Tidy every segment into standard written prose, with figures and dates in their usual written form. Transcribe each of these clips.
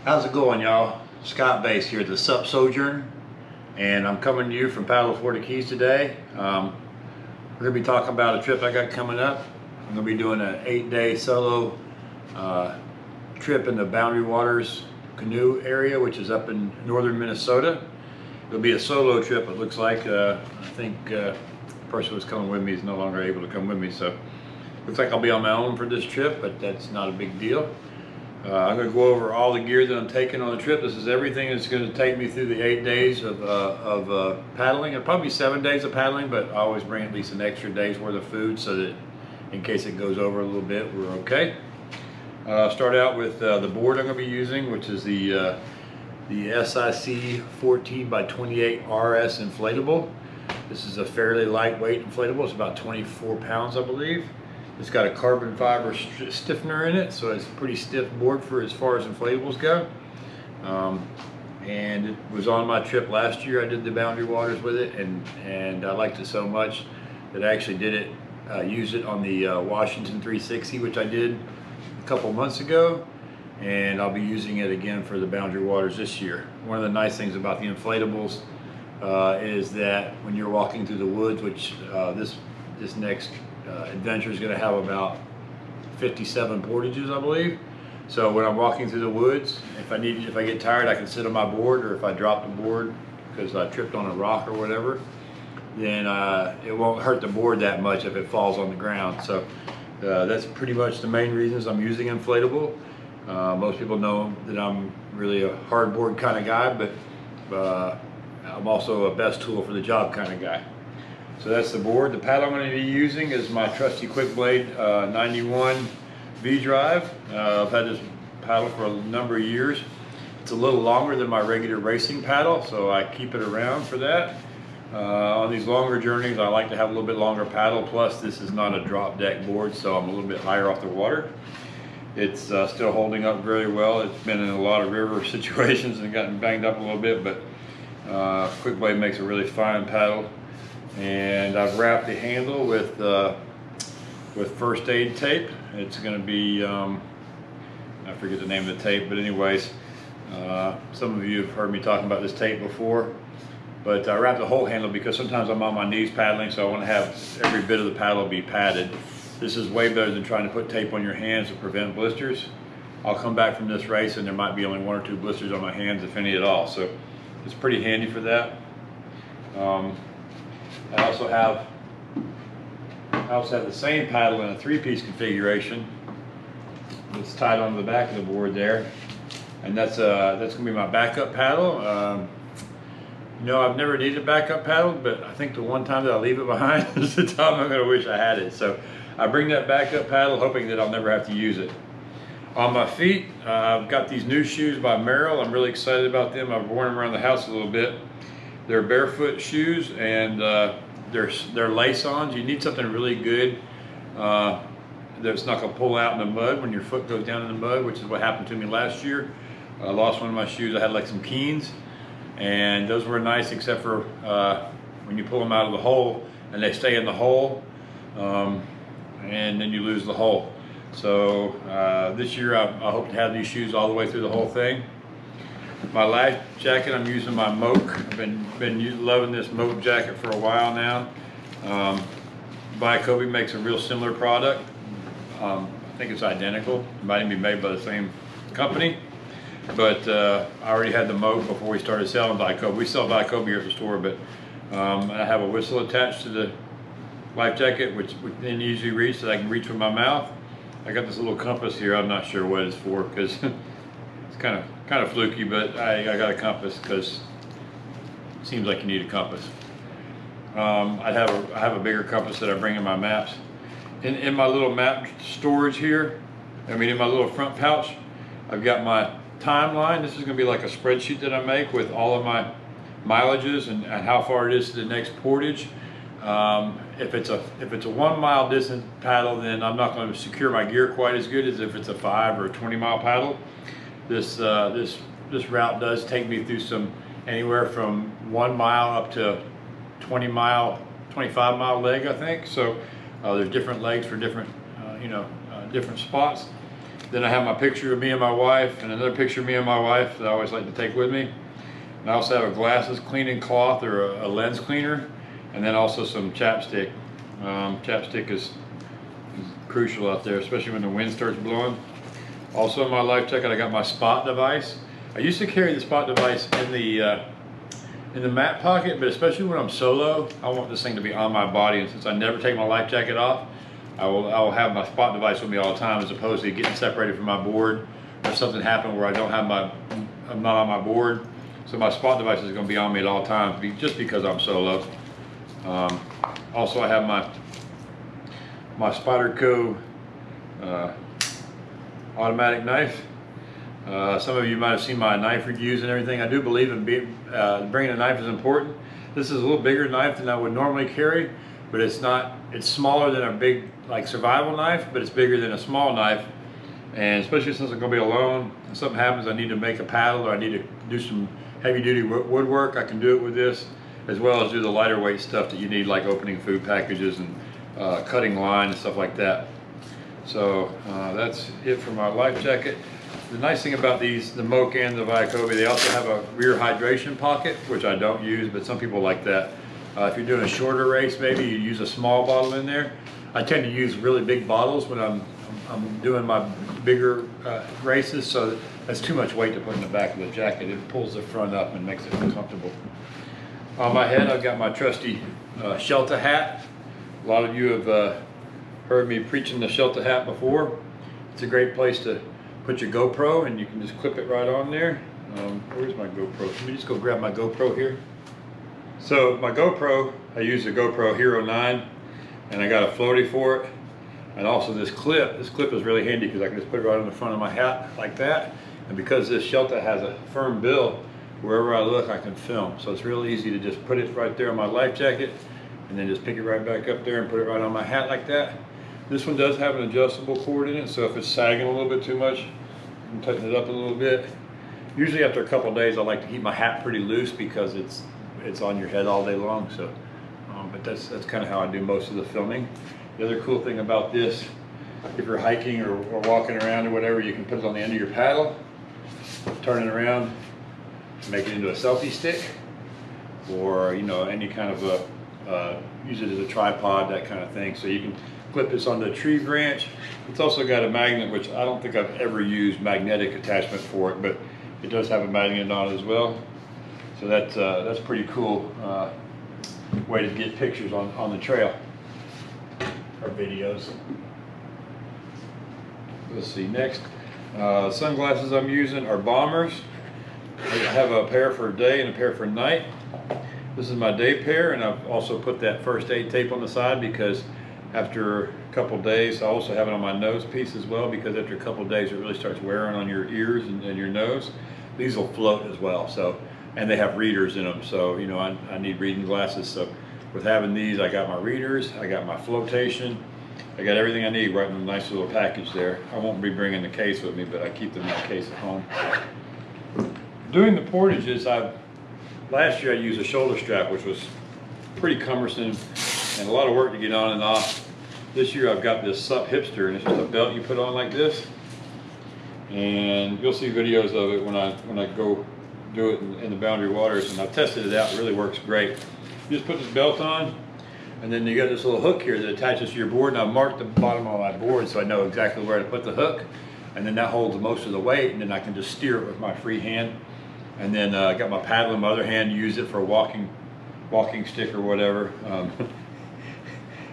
How's it going, y'all? Scott Baste here at the SUP Sojourner, and I'm coming to you from Paddle Florida Keys today. We're going to be talking about a trip I got coming up. I'm going to be doing an 8-day solo trip in the Boundary Waters Canoe Area, which is up in northern Minnesota. It'll be a solo trip, it looks like. I think the person who was coming with me is no longer able to come with me, so looks like I'll be on my own for this trip, but that's not a big deal. I'm going to go over all the gear that I'm taking on the trip. This is everything that's going to take me through the 8 days of paddling. It'll probably be 7 days of paddling, but I always bring at least an extra day's worth of food so that in case it goes over a little bit, we're okay. Start out with the board I'm going to be using, which is the SIC 14x28 RS inflatable. This is a fairly lightweight inflatable. It's about 24 pounds, I believe. It's got a carbon fiber stiffener in it, so it's a pretty stiff board for as far as inflatables go. And it was on my trip last year. I did the Boundary Waters with it, and I liked it so much that I actually used it on the Washington 360, which I did a couple months ago, and I'll be using it again for the Boundary Waters this year. One of the nice things about the inflatables is that when you're walking through the woods, which this next adventure is going to have about 57 portages, I believe. So when I'm walking through the woods, if I get tired, I can sit on my board, or if I drop the board because I tripped on a rock or whatever, then it won't hurt the board that much if it falls on the ground. So that's pretty much the main reasons I'm using inflatable. Most people know that I'm really a hardboard kind of guy, but I'm also a best tool for the job kind of guy. So that's the board. The paddle I'm going to be using is my trusty QuickBlade 91 V-drive. I've had this paddle for a number of years. It's a little longer than my regular racing paddle, so I keep it around for that. On these longer journeys, I like to have a little bit longer paddle, plus this is not a drop deck board, so I'm a little bit higher off the water. It's still holding up very well. It's been in a lot of river situations and gotten banged up a little bit, but QuickBlade makes a really fine paddle. And I've wrapped the handle with first aid tape. It's going to be, I forget the name of the tape, but anyways, some of you have heard me talking about this tape before. But I wrapped the whole handle because sometimes I'm on my knees paddling, so I want to have every bit of the paddle be padded. This is way better than trying to put tape on your hands to prevent blisters. I'll come back from this race and there might be only 1 or 2 blisters on my hands, if any at all. So it's pretty handy for that. I also have the same paddle in a 3-piece configuration. It's tied onto the back of the board there, and that's going to be my backup paddle. You know, I've never needed a backup paddle, but I think the one time that I leave it behind is the time I'm going to wish I had it. So I bring that backup paddle, hoping that I'll never have to use it. On my feet, I've got these new shoes by Merrell. I'm really excited about them. I've worn them around the house a little bit. They're barefoot shoes, and they're lace-ons. You need something really good that's not going to pull out in the mud when your foot goes down in the mud, which is what happened to me last year. I lost one of my shoes. I had like some Keens, and those were nice except for when you pull them out of the hole and they stay in the hole, and then you lose the hole. So this year I hope to have these shoes all the way through the whole thing. My life jacket, I'm using my Moke. I've been loving this Moke jacket for a while now. BWCA makes a real similar product. I think it's identical. It might even be made by the same company. But I already had the Moke before we started selling BWCA. We sell BWCA here at the store, but I have a whistle attached to the life jacket, which within easy reach that I can reach with my mouth. I got this little compass here. I'm not sure what it's for because it's kind of fluky, but I got a compass because it seems like you need a compass. I have a bigger compass that I bring in my maps. In my little map storage here, in my little front pouch, I've got my timeline. This is going to be like a spreadsheet that I make with all of my mileages and how far it is to the next portage. If it's a 1 mile distance paddle, then I'm not going to secure my gear quite as good as if it's a 5 or a 20 mile paddle. This route does take me through anywhere from 1 mile up to 25 mile leg, I think. So there's different legs for different different spots. Then I have my picture of me and my wife, and another picture of me and my wife that I always like to take with me. And I also have a glasses cleaning cloth or a lens cleaner, and then also some chapstick. Chapstick is crucial out there, especially when the wind starts blowing. Also in my life jacket, I got my spot device. I used to carry the spot device in the mat pocket, but especially when I'm solo, I want this thing to be on my body. And since I never take my life jacket off, I will have my spot device with me all the time, as opposed to getting separated from my board or something happened where I'm not on my board. So my spot device is going to be on me at all times, just because I'm solo. Also, I have my Spyderco automatic knife. Some of you might have seen my knife reviews and everything. I do believe in bringing a knife is important. This is a little bigger knife than I would normally carry, but it's smaller than a big like survival knife, but it's bigger than a small knife. And especially since I'm going to be alone, if something happens, I need to make a paddle or I need to do some heavy duty woodwork, I can do it with this, as well as do the lighter weight stuff that you need, like opening food packages and cutting line and stuff like that. So that's it for my life jacket. The nice thing about these, the Mocha and the Viacobi, they also have a rear hydration pocket, which I don't use, but some people like that. If you're doing a shorter race, maybe you use a small bottle in there. I tend to use really big bottles when I'm doing my bigger races, so that's too much weight to put in the back of the jacket. It pulls the front up and makes it uncomfortable. On my head, I've got my trusty shelter hat. A lot of you have heard me preaching the shelter hat before. It's a great place to put your GoPro, and you can just clip it right on there. Where's my GoPro? Let me just go grab my GoPro here. So my GoPro, I use the GoPro Hero 9, and I got a floaty for it. And also this clip is really handy because I can just put it right on the front of my hat like that. And because this shelter has a firm bill, wherever I look I can film. So it's real easy to just put it right there on my life jacket and then just pick it right back up there and put it right on my hat like that. This one does have an adjustable cord in it, so if it's sagging a little bit too much, you can tighten it up a little bit. Usually after a couple of days I like to keep my hat pretty loose because it's on your head all day long. So, but that's kind of how I do most of the filming. The other cool thing about this, if you're hiking or walking around or whatever, you can put it on the end of your paddle, turn it around, make it into a selfie stick, or any kind of use it as a tripod, that kind of thing. So you can clip this onto a tree branch. It's also got a magnet, which I don't think I've ever used magnetic attachment for it, but it does have a magnet on it as well. So that's pretty cool way to get pictures on the trail or videos. Let's see, next. Sunglasses I'm using are Bombers. I have a pair for day and a pair for night. This is my day pair, and I've also put that first aid tape on the side because after a couple days, I also have it on my nose piece as well, because after a couple days it really starts wearing on your ears and your nose. These will float as well, so, and they have readers in them, so I need reading glasses. So with having these, I got my readers, I got my flotation, I got everything I need right in a nice little package there. I won't be bringing the case with me, but I keep them in that case at home. Doing the portages, last year I used a shoulder strap, which was pretty cumbersome and a lot of work to get on and off. This year I've got this SUP Hipster, and it's just a belt you put on like this. And you'll see videos of it when I go do it in the Boundary Waters, and I've tested it out. It really works great. You just put this belt on, and then you got this little hook here that attaches to your board, and I've marked the bottom of my board so I know exactly where to put the hook, and then that holds most of the weight, and then I can just steer it with my free hand. And then I got my paddle in my other hand, use it for a walking stick or whatever.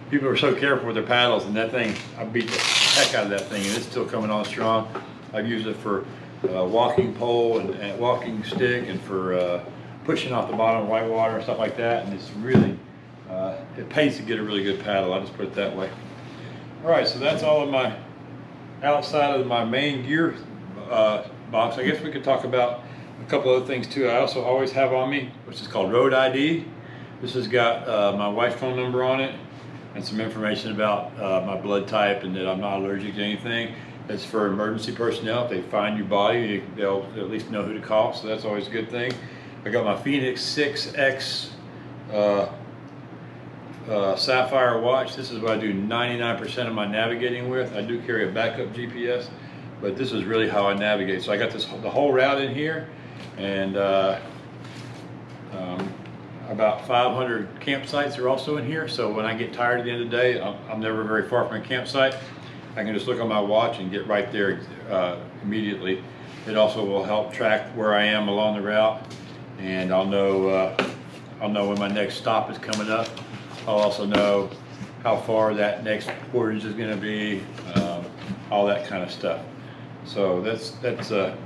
People are so careful with their paddles, and that thing, I beat the heck out of that thing, and it's still coming on strong. I've used it for walking pole and walking stick, and for pushing off the bottom of whitewater and stuff like that. And it's really, it pays to get a really good paddle. I'll just put it that way. All right, so that's all of my outside of my main gear box. I guess we could talk about a couple other things too. I also always have on me, which is called Road ID. This has got my wife's phone number on it and some information about my blood type and that I'm not allergic to anything. It's for emergency personnel. If they find your body, they'll at least know who to call, so that's always a good thing. I got my Phoenix 6X Sapphire watch. This is what I do 99% of my navigating with. I do carry a backup GPS, but this is really how I navigate. So I got the whole route in here, and about 500 campsites are also in here. So when I get tired at the end of the day, I'm never very far from a campsite. I can just look on my watch and get right there immediately. It also will help track where I am along the route, and I'll know when my next stop is coming up. I'll also know how far that next portage is going to be, all that kind of stuff. So that's a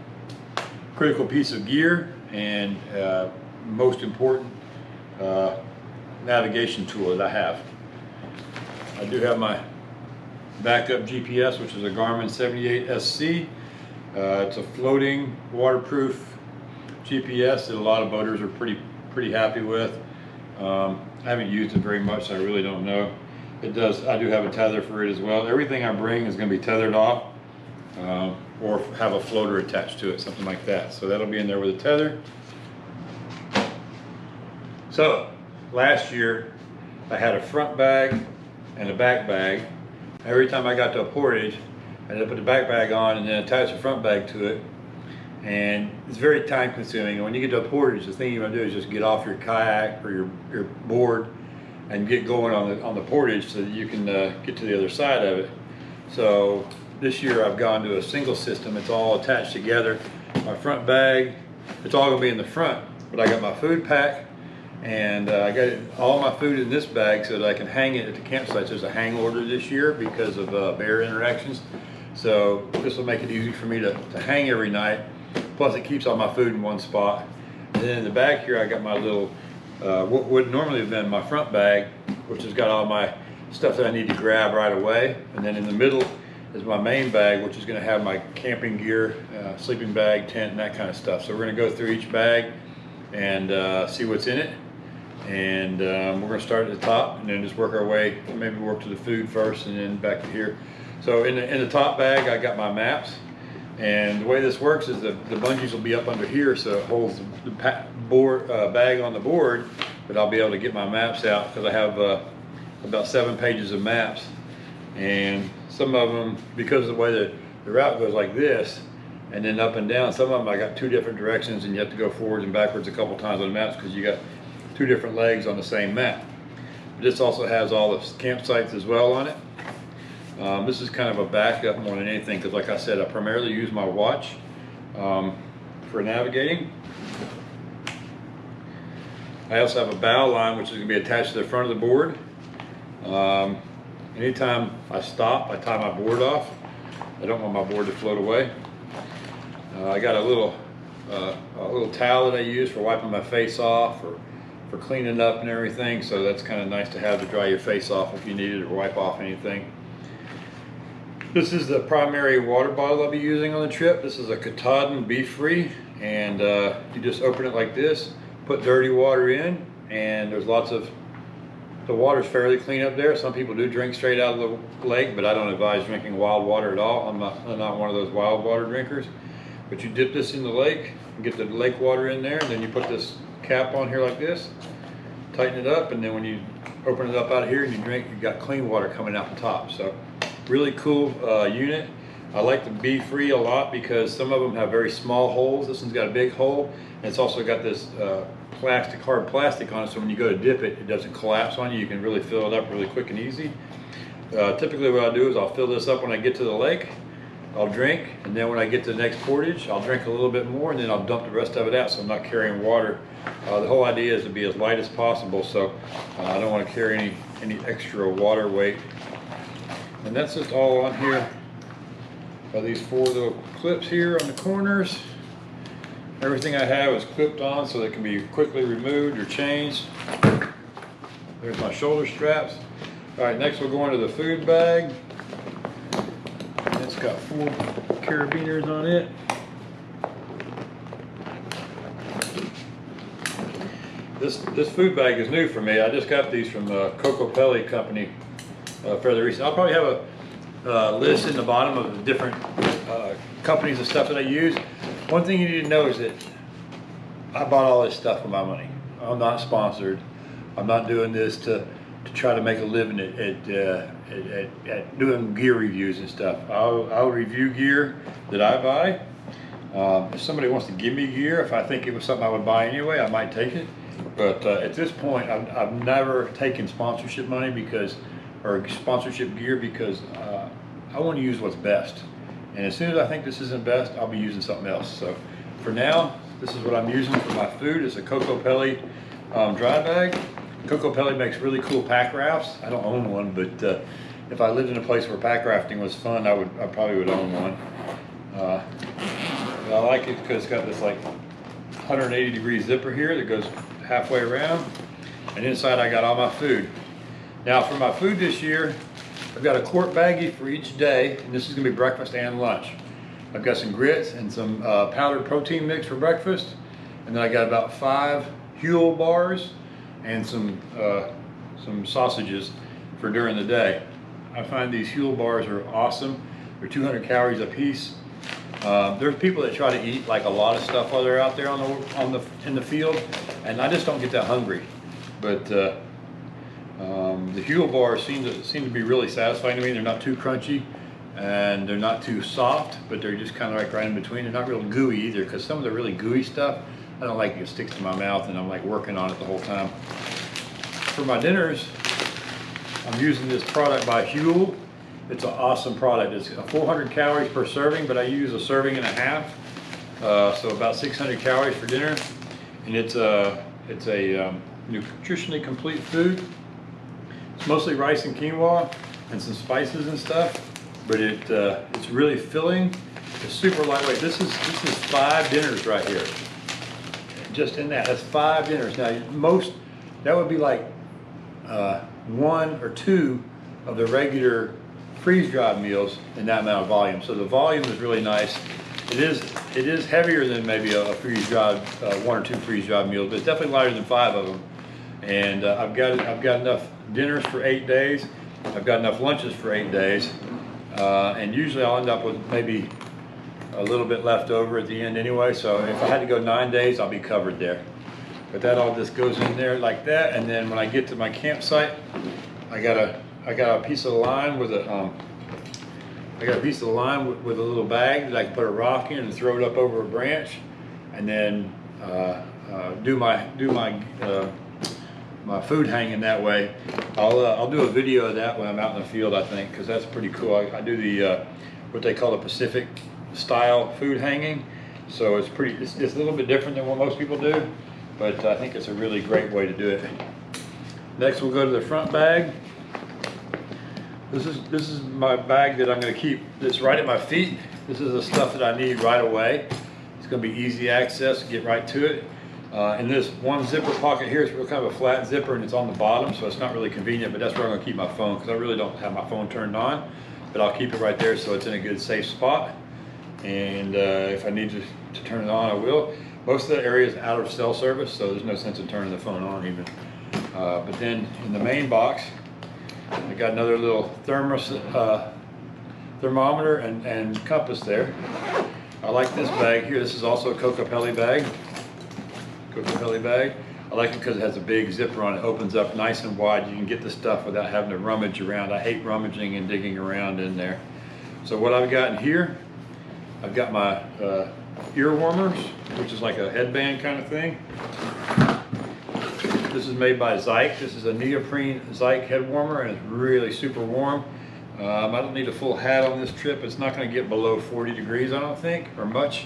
critical piece of gear, and most important navigation tool that I have. I do have my backup GPS, which is a Garmin 78SC. It's a floating, waterproof GPS that a lot of boaters are pretty happy with. I haven't used it very much, so I really don't know. I do have a tether for it as well. Everything I bring is going to be tethered off, or have a floater attached to it, something like that. So that'll be in there with a tether. So last year I had a front bag and a back bag. Every time I got to a portage, I had to put the back bag on and then attach the front bag to it. And it's very time consuming. And when you get to a portage, the thing you want to do is just get off your kayak or your board and get going on the portage so that you can get to the other side of it. So this year I've gone to a single system. It's all attached together. My front bag, it's all going to be in the front, but I got my food pack, and I got all my food in this bag so that I can hang it at the campsites. There's a hang order this year because of bear interactions. So this will make it easy for me to hang every night. Plus it keeps all my food in one spot. And then in the back here I got my little, what would normally have been my front bag, which has got all my stuff that I need to grab right away. And then in the middle is my main bag, which is going to have my camping gear, sleeping bag, tent, and that kind of stuff. So we're going to go through each bag and see what's in it. And we're going to start at the top and then just work our way, maybe work to the food first and then back to here. So in the top bag I got my maps, and the way this works is the bungees will be up under here, so it holds the bag on the board, but I'll be able to get my maps out because I have about 7 pages of maps, and some of them, because of the way the route goes like this and then up and down, some of them I got 2 different directions and you have to go forwards and backwards a couple times on the maps because you got 2 different legs on the same map. But this also has all the campsites as well on it. This is kind of a backup more than anything because, like I said, I primarily use my watch for navigating. I also have a bow line which is going to be attached to the front of the board. Anytime I stop, I tie my board off. I don't want my board to float away. I got a little towel that I use for wiping my face off or for cleaning up and everything, so that's kind of nice to have to dry your face off if you need it or wipe off anything. This is the primary water bottle I'll be using on the trip. This is a Katadyn Be free, and you just open it like this, put dirty water in, and there's lots of, the water's fairly clean up there. Some people do drink straight out of the lake, but I don't advise drinking wild water at all. I'm not one of those wild water drinkers. But you dip this in the lake and get the lake water in there, and then you put this cap on here like this, tighten it up, and then when you open it up out of here and you drink, you got clean water coming out the top. So really cool unit. I like the Be free a lot because some of them have very small holes. This one's got a big hole, and it's also got this hard plastic on it, so when you go to dip it, it doesn't collapse on you. You can really fill it up really quick and easy. Typically what I'll do is I'll fill this up when I get to the lake, I'll drink, and then when I get to the next portage, I'll drink a little bit more, and then I'll dump the rest of it out so I'm not carrying water. The whole idea is to be as light as possible, so I don't want to carry any extra water weight. And that's just all on here. These 4 little clips here on the corners. Everything I have is clipped on so that it can be quickly removed or changed. There's my shoulder straps. All right, next we'll go into the food bag. It's got 4 carabiners on it. This food bag is new for me. I just got these from the Kokopelli company fairly recently. I'll probably have a list in the bottom of the different companies and stuff that I use. One thing you need to know is that I bought all this stuff with my money. I'm not sponsored. I'm not doing this to to try to make a living at doing gear reviews and stuff. I'll review gear that I buy. If somebody wants to give me gear, if I think it was something I would buy anyway, I might take it. But at this point, I've never taken sponsorship money or sponsorship gear because I want to use what's best. And as soon as I think this isn't best, I'll be using something else. So for now, this is what I'm using for my food. It's a Kokopelli dry bag. Kokopelli makes really cool pack rafts. I don't own one, but if I lived in a place where pack rafting was fun, I probably would own one. I like it because it's got this like 180-degree zipper here that goes halfway around, and inside I got all my food. Now for my food this year, I've got a quart baggie for each day, and this is going to be breakfast and lunch. I've got some grits and some powdered protein mix for breakfast, and then I got about 5 Huel bars and some sausages for during the day. I find these Huel bars are awesome. They're 200 calories a piece. There's people that try to eat like a lot of stuff while they're out there in the field, and I just don't get that hungry. But the Huel bars seem to be really satisfying to me. They're not too crunchy and they're not too soft, but they're just kind of like right in between. They're not real gooey either, because some of the really gooey stuff, I don't like it. It sticks to my mouth and I'm like working on it the whole time. For my dinners, I'm using this product by Huel. It's an awesome product. It's 400 calories per serving, but I use a serving and a half, so about 600 calories for dinner. And it's a nutritionally complete food. It's mostly rice and quinoa and some spices and stuff, but it's really filling. It's super lightweight. This is 5 dinners right here. Just in that's 5 dinners. Now that would be like 1 or 2 of the regular freeze-dried meals in that amount of volume. So the volume is really nice. It is heavier than maybe a freeze-dried 1 or 2 freeze-dried meals, but it's definitely lighter than 5 of them. And I've got enough dinners for 8 days. I've got enough lunches for 8 days, and usually I'll end up with maybe a little bit left over at the end anyway. So if I had to go 9 days, I'll be covered there. But that all just goes in there like that, and then when I get to my campsite, I got a piece of line with a little bag that I can put a rock in and throw it up over a branch, and then do my food hanging that way. I'll do a video of that when I'm out in the field, I think, because that's pretty cool. I do the what they call the Pacific style food hanging, so it's a little bit different than what most people do, but I think it's a really great way to do it. Next, we'll go to the front bag. This is my bag that I'm going to keep. That's right at my feet. This is the stuff that I need right away. It's going to be easy access, get right to it. And this one zipper pocket here is kind of a flat zipper, and it's on the bottom, so it's not really convenient, but that's where I'm going to keep my phone, because I really don't have my phone turned on, but I'll keep it right there so it's in a good safe spot. And if I need to turn it on, I will. Most of the area is out of cell service, so there's no sense in turning the phone on even. But then in the main box, I got another little thermometer and compass there. I like this bag here. This is also a Kokopelli bag. I like it because it has a big zipper on it. It opens up nice and wide. You can get the stuff without having to rummage around. I hate rummaging and digging around in there. So what I've got in here, I've got my ear warmers, which is like a headband kind of thing. This is made by Zyke. This is a neoprene Zyke head warmer, and it's really super warm. I don't need a full hat on this trip. It's not going to get below 40 degrees, I don't think, or much,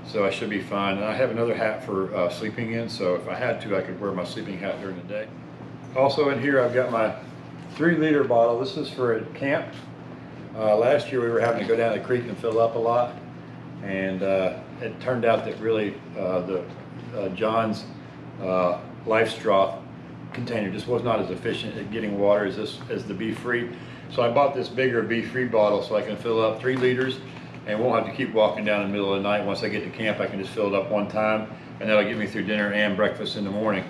so I should be fine. And I have another hat for sleeping in, so if I had to, I could wear my sleeping hat during the day. Also in here, I've got my 3-liter bottle. This is for a camp. Last year we were having to go down the creek and fill up a lot, and it turned out that really John's Life Straw container just was not as efficient at getting water as the Be Free. So I bought this bigger Be Free bottle so I can fill up 3 liters and won't have to keep walking down in the middle of the night. Once I get to camp, I can just fill it up one time, and that'll get me through dinner and breakfast in the morning.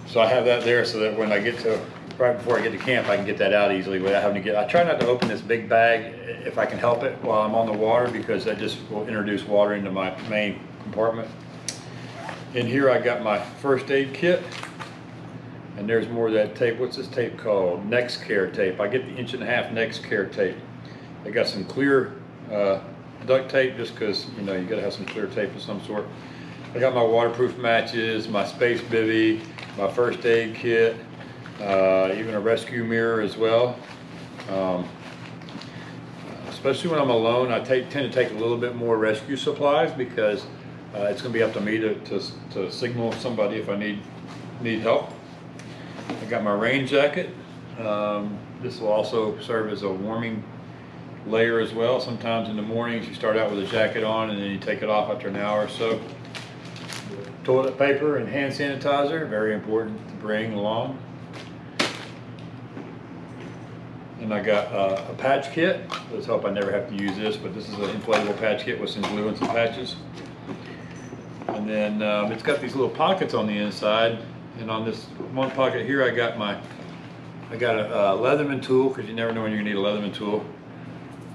So I have that there so that when I get to, right before I get to camp, I can get that out easily without having to get, I try not to open this big bag if I can help it while I'm on the water, because that just will introduce water into my main compartment. In here I got my first aid kit, And there's more of that tape. What's this tape called? Next Care tape. I get the 1.5" Next Care tape. They got some clear duct tape, just because, you know, you gotta have some clear tape of some sort. I got my waterproof matches, my space bivvy, my first aid kit, even a rescue mirror as well. Especially when I'm alone, I tend to take a little bit more rescue supplies, because it's going to be up to me to signal somebody if I need help. I got my rain jacket. This will also serve as a warming layer as well. Sometimes in the mornings you start out with a jacket on and then you take it off after an hour or so. Toilet paper and hand sanitizer, very important to bring along. And I got a patch kit. Let's hope I never have to use this, but this is an inflatable patch kit with some glue and some patches. And then it's got these little pockets on the inside, and on this one pocket here I got a Leatherman tool, because you never know when you're gonna need a Leatherman tool.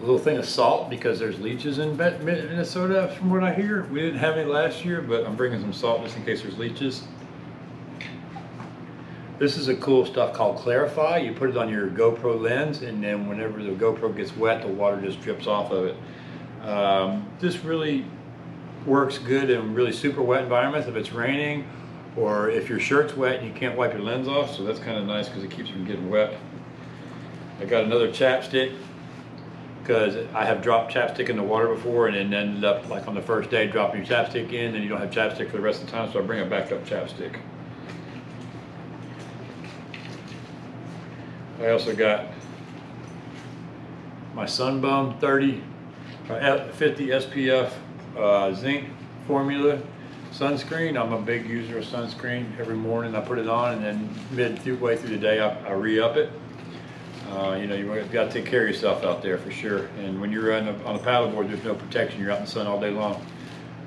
A little thing of salt, because there's leeches in Minnesota from what I hear. We didn't have any last year, but I'm bringing some salt just in case there's leeches. This is a cool stuff called Clarify. You put it on your GoPro lens, and then whenever the GoPro gets wet, the water just drips off of it. This really works good in really super wet environments if it's raining, or if your shirt's wet and you can't wipe your lens off, so that's kind of nice because it keeps from getting wet. I got another chapstick, because I have dropped chapstick in the water before and then ended up, like on the first day, dropping your chapstick in, and you don't have chapstick for the rest of the time, so I bring a backup chapstick. I also got my Sunbum 50 SPF zinc formula sunscreen. I'm a big user of sunscreen. Every morning I put it on, and then midway through the day I re-up it. You know, you've got to take care of yourself out there for sure. And when you're on a paddleboard, there's no protection. You're out in the sun all day long.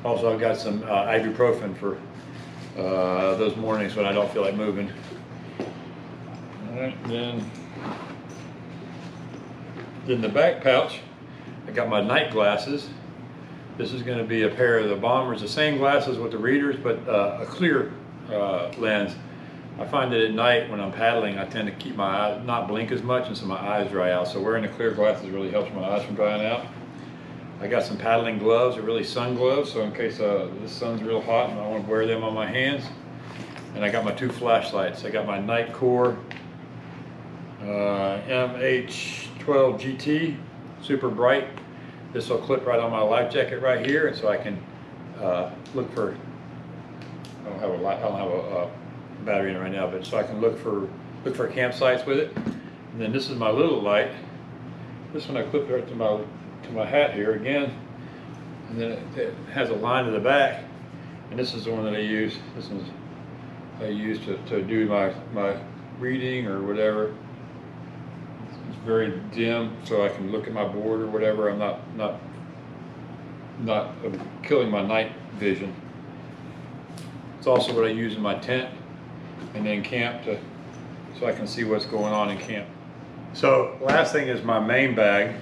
Also, I've got some ibuprofen for those mornings when I don't feel like moving. All right, then in the back pouch, I got my night glasses. This is going to be a pair of the Bombers, the same glasses with the readers, but a clear lens. I find that at night when I'm paddling, I tend to keep my eyes, not blink as much, and so my eyes dry out. So wearing the clear glasses really helps my eyes from drying out. I got some paddling gloves, they're really sun gloves, so in case the sun's real hot and I want to wear them on my hands. And I got my 2 flashlights. I got my Night Core MH12 GT, super bright. This will clip right on my life jacket right here, and so I can look for, I don't have a battery in it right now, but so I can look for campsites with it. And then this is my little light. This one I clipped right to my hat here again, and then it has a line to the back. And this is the one that I use. This one's I use to do my reading or whatever. It's very dim, so I can look at my board or whatever. I'm not killing my night vision. It's also what I use in my tent and then camp so I can see what's going on in camp. So last thing is my main bag,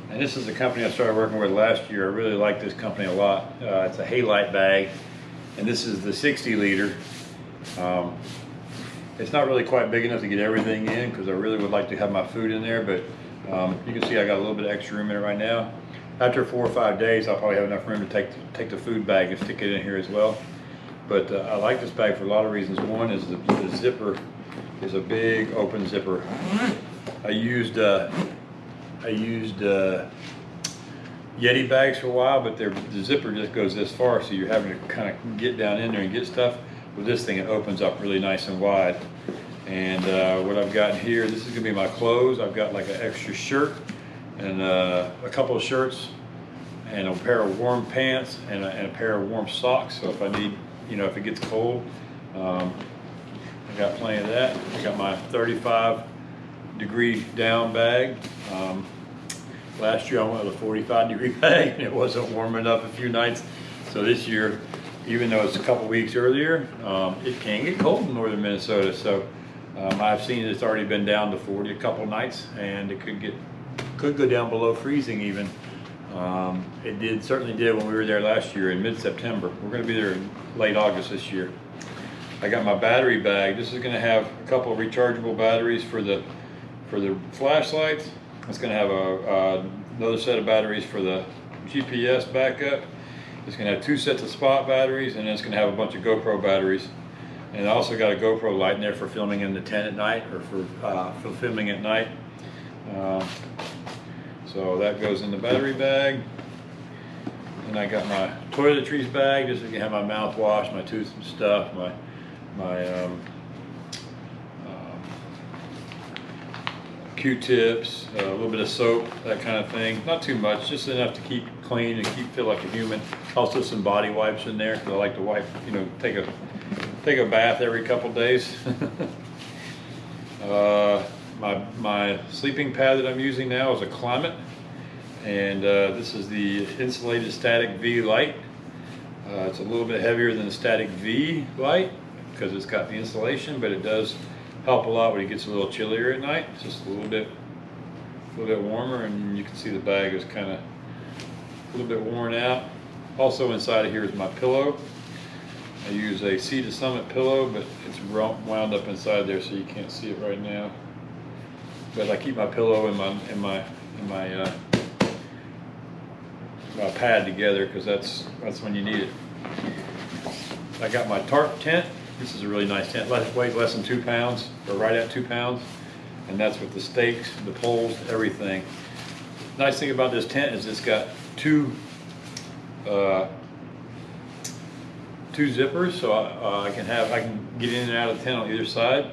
and this is the company I started working with last year. I really like this company a lot. It's a Lite bag, and this is the 60 liter. It's not really quite big enough to get everything in because I really would like to have my food in there, but you can see I got a little bit of extra room in it right now. After 4 or 5 days, I'll probably have enough room to take the food bag and stick it in here as well. But I like this bag for a lot of reasons. One is the zipper is a big open zipper. I used Yeti bags for a while, but the zipper just goes this far, so you're having to kind of get down in there and get stuff. With this thing, it opens up really nice and wide. And what I've got here, this is going to be my clothes. I've got like an extra shirt and a couple of shirts and a pair of warm pants and a pair of warm socks. So if I need, if it gets cold, I got plenty of that. I got my 35-degree down bag. Last year I went with a 45-degree bag and it wasn't warm enough a few nights. So this year, even though it's a couple weeks earlier, it can get cold in northern Minnesota. So I've seen it's already been down to 40 a couple nights, and it could go down below freezing even. It certainly did when we were there last year in mid-September. We're going to be there in late August this year. I got my battery bag. This is going to have a couple of rechargeable batteries for the flashlights. It's going to have another set of batteries for the GPS backup. It's going to have 2 sets of spot batteries, and then it's going to have a bunch of GoPro batteries. And I also got a GoPro Lite in there for filming in the tent at night, or for filming at night. So that goes in the battery bag. And I got my toiletries bag. This is going to have my mouthwash, my tooth and stuff, my Q-tips, a little bit of soap, that kind of thing. Not too much, just enough to keep clean and feel like a human. Also some body wipes in there, because I like to wipe, take a bath every couple days. My sleeping pad that I'm using now is a Klymit, and this is the Insulated Static V Lite. It's a little bit heavier than the Static V Lite because it's got the insulation, but it does help a lot when it gets a little chillier at night. It's just a little bit warmer, and you can see the bag is kind of a little bit worn out. Also inside of here is my pillow. I use a Sea to Summit pillow, but it's wound up inside there, so you can't see it right now. But I keep my pillow and my pad together, because that's when you need it. I got my tarp tent. This is a really nice tent. Weighs less than 2 pounds, or right at 2 pounds, and that's with the stakes, the poles, everything. Nice thing about this tent is it's got two zippers, so I can get in and out of the tent on either side.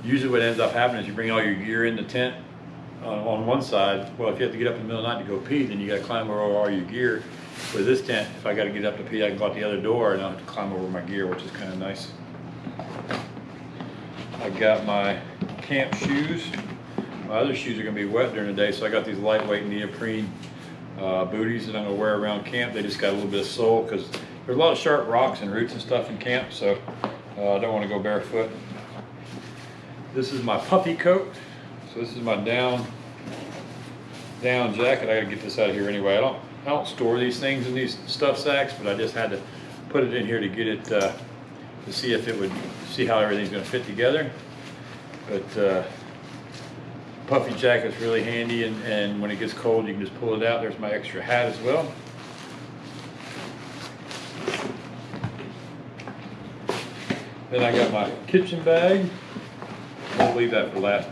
Usually what ends up happening is you bring all your gear in the tent on one side. Well, if you have to get up in the middle of the night to go pee, then you got to climb over all your gear. With this tent, if I got to get up to pee, I can go out the other door and I don't have to climb over my gear, which is kind of nice. I got my camp shoes. My other shoes are going to be wet during the day, so I got these lightweight neoprene booties that I'm going to wear around camp. They just got a little bit of sole because there's a lot of sharp rocks and roots and stuff in camp, so I don't want to go barefoot. This is my puffy coat. So this is my down jacket. I got to get this out of here anyway. I don't store these things in these stuff sacks, but I just had to put it in here to get it to see if it would see how everything's going to fit together. But puffy jacket's really handy, and when it gets cold, you can just pull it out. There's my extra hat as well. Then I got my kitchen bag. I'll leave that for last.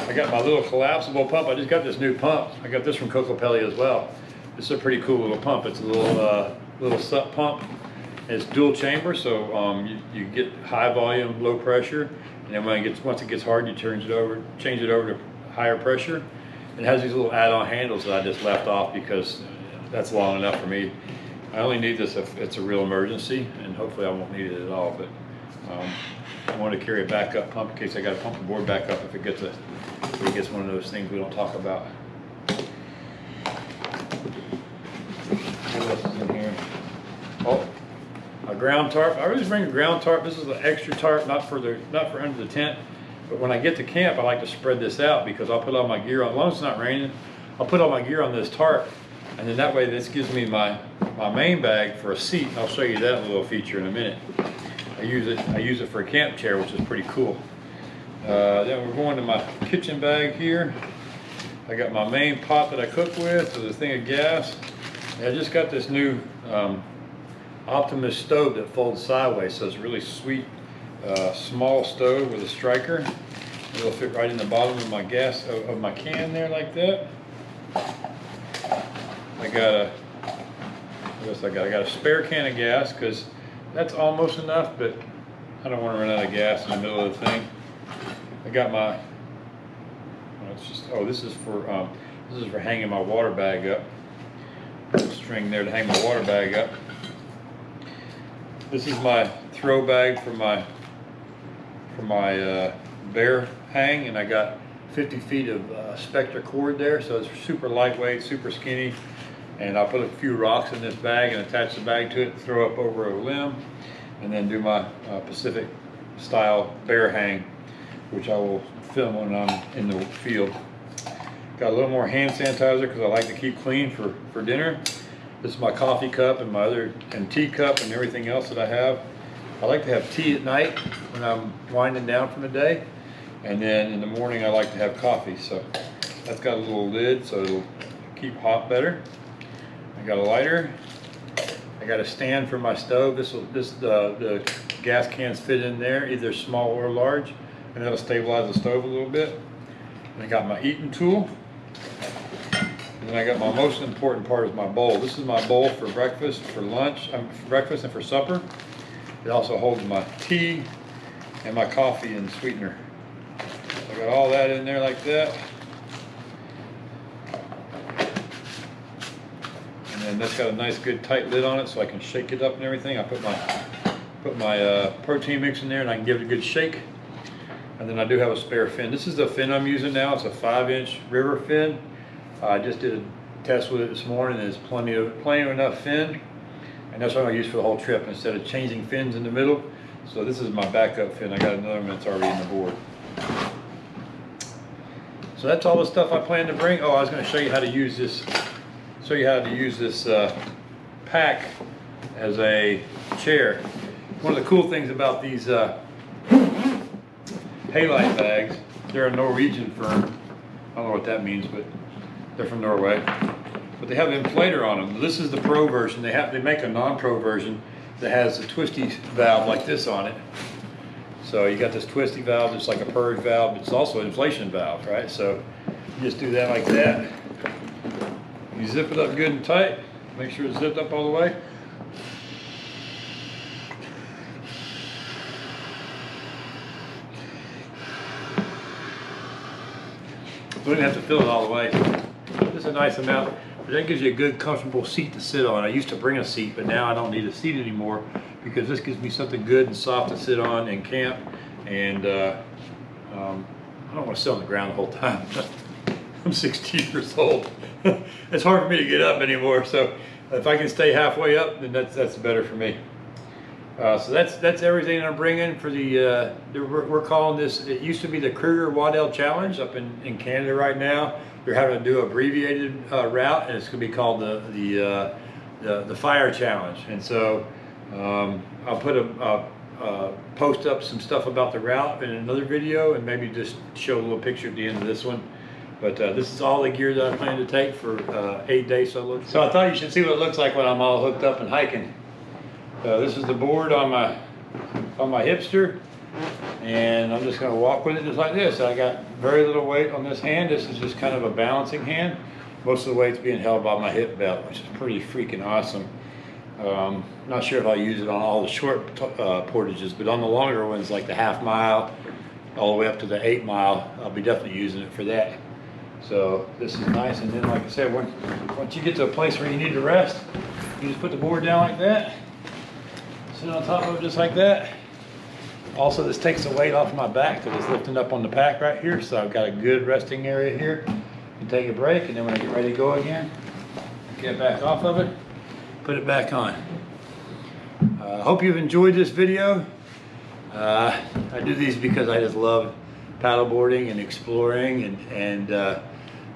I got my little collapsible pump. I just got this new pump. I got this from Kokopelli as well. This is a pretty cool little pump. It's a little SUP pump. It's dual chamber, so you get high volume, low pressure, and then once it gets hard, you change it over to higher pressure. It has these little add-on handles that I just left off because that's long enough for me. I only need this if it's a real emergency, and hopefully I won't need it at all. But I want to carry a backup pump in case I got to pump the board back up if it gets one of those things we don't talk about. What else is in here? Oh, a ground tarp. I always bring a ground tarp. This is an extra tarp, not for under the tent. But when I get to camp, I like to spread this out because I'll put all my gear on. As long as it's not raining, I'll put all my gear on this tarp, and then that way this gives me my main bag for a seat. I'll show you that little feature in a minute. I use it for a camp chair, which is pretty cool. Then we're going to my kitchen bag here. I got my main pot that I cook with, so the thing of gas. And I just got this new Optimus stove that folds sideways, so it's really sweet, small stove with a striker. It'll fit right in the bottom of my my can there like that. I got a spare can of gas because that's almost enough, but I don't want to run out of gas in the middle of the thing. I got my, this is for hanging my water bag up. String there to hang my water bag up. This is my throw bag for my bear hang, and I got 50 feet of Spectra cord there, so it's super lightweight, super skinny. And I'll put a few rocks in this bag and attach the bag to it, throw up over a limb, and then do my Pacific style bear hang, which I will film when I'm in the field. Got a little more hand sanitizer because I like to keep clean for dinner. This is my coffee cup and my tea cup and everything else that I have. I like to have tea at night when I'm winding down from the day, and then in the morning I like to have coffee. So that's got a little lid so it'll keep hot better. I got a lighter. I got a stand for my stove. The gas cans fit in there, either small or large, and that'll stabilize the stove a little bit. And I got my eating tool. And then I got my most important part is my bowl. This is my bowl for breakfast, for lunch, for breakfast and for supper. It also holds my tea and my coffee and sweetener. I got all that in there like that. And then that's got a nice good tight lid on it so I can shake it up and everything. I put my protein mix in there and I can give it a good shake. And then I do have a spare fin. This is the fin I'm using now. It's a 5-inch river fin. I just did a test with it this morning. There's plenty enough fin, and that's what I use for the whole trip instead of changing fins in the middle. So this is my backup fin. I got another one that's already in the board. So that's all the stuff I plan to bring. Oh, I was going to show you how to use this. Show you how to use this pack as a chair. One of the cool things about these Lite bags, they're a Norwegian firm. I don't know what that means, but they're from Norway. But they have an inflator on them. This is the pro version. They make a non-pro version that has a twisty valve like this on it. So you got this twisty valve, it's like a purge valve, but it's also an inflation valve, right? So you just do that like that. You zip it up good and tight. Make sure it's zipped up all the way. You don't have to fill it all the way. Just a nice amount, but that gives you a good, comfortable seat to sit on. I used to bring a seat, but now I don't need a seat anymore because this gives me something good and soft to sit on in camp. And I don't want to sit on the ground the whole time. I'm 16 years old. It's hard for me to get up anymore. So if I can stay halfway up, then that's better for me. So that's everything I'm bringing for the, we're calling this, it used to be the Kruger Waddell Challenge up in Canada right now. They're having to do an abbreviated route, and it's going to be called the Fire Challenge. And so I'll put post up some stuff about the route in another video, and maybe just show a little picture at the end of this one. But this is all the gear that I plan to take for 8 days solo. So I thought you should see what it looks like when I'm all hooked up and hiking. This is the board on my Hipster, and I'm just going to walk with it just like this. I got very little weight on this hand. This is just kind of a balancing hand. Most of the weight's being held by my hip belt, which is pretty freaking awesome. Not sure if I'll use it on all the short portages, but on the longer ones like the half mile all the way up to the 8 mile, I'll be definitely using it for that. So this is nice. And then like I said, once you get to a place where you need to rest, you just put the board down like that. Sit on top of it just like that. Also, this takes the weight off my back because it's lifting up on the pack right here. So I've got a good resting area here. You take a break, and then when I get ready to go again, get back off of it, put it back on. I hope you've enjoyed this video. I do these because I just love paddleboarding and exploring, and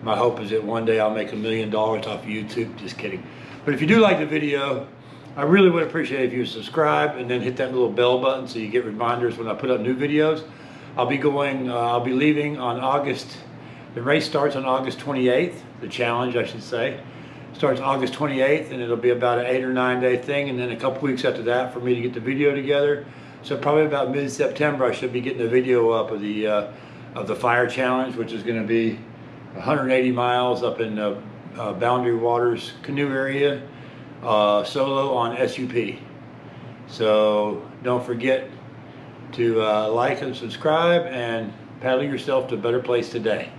my hope is that one day I'll make $1 million off of YouTube. Just kidding. But if you do like the video, I really would appreciate it if you subscribe and then hit that little bell button so you get reminders when I put up new videos. I'll be leaving on August, the race starts on August 28th, the challenge I should say. Starts August 28th, and it'll be about an 8 or 9 day thing, and then a couple weeks after that for me to get the video together. So probably about mid-September I should be getting a video up of the Fire Challenge, which is going to be 180 miles up in Boundary Waters Canoe Area. Solo on SUP. So don't forget to like and subscribe and paddle yourself to a better place today.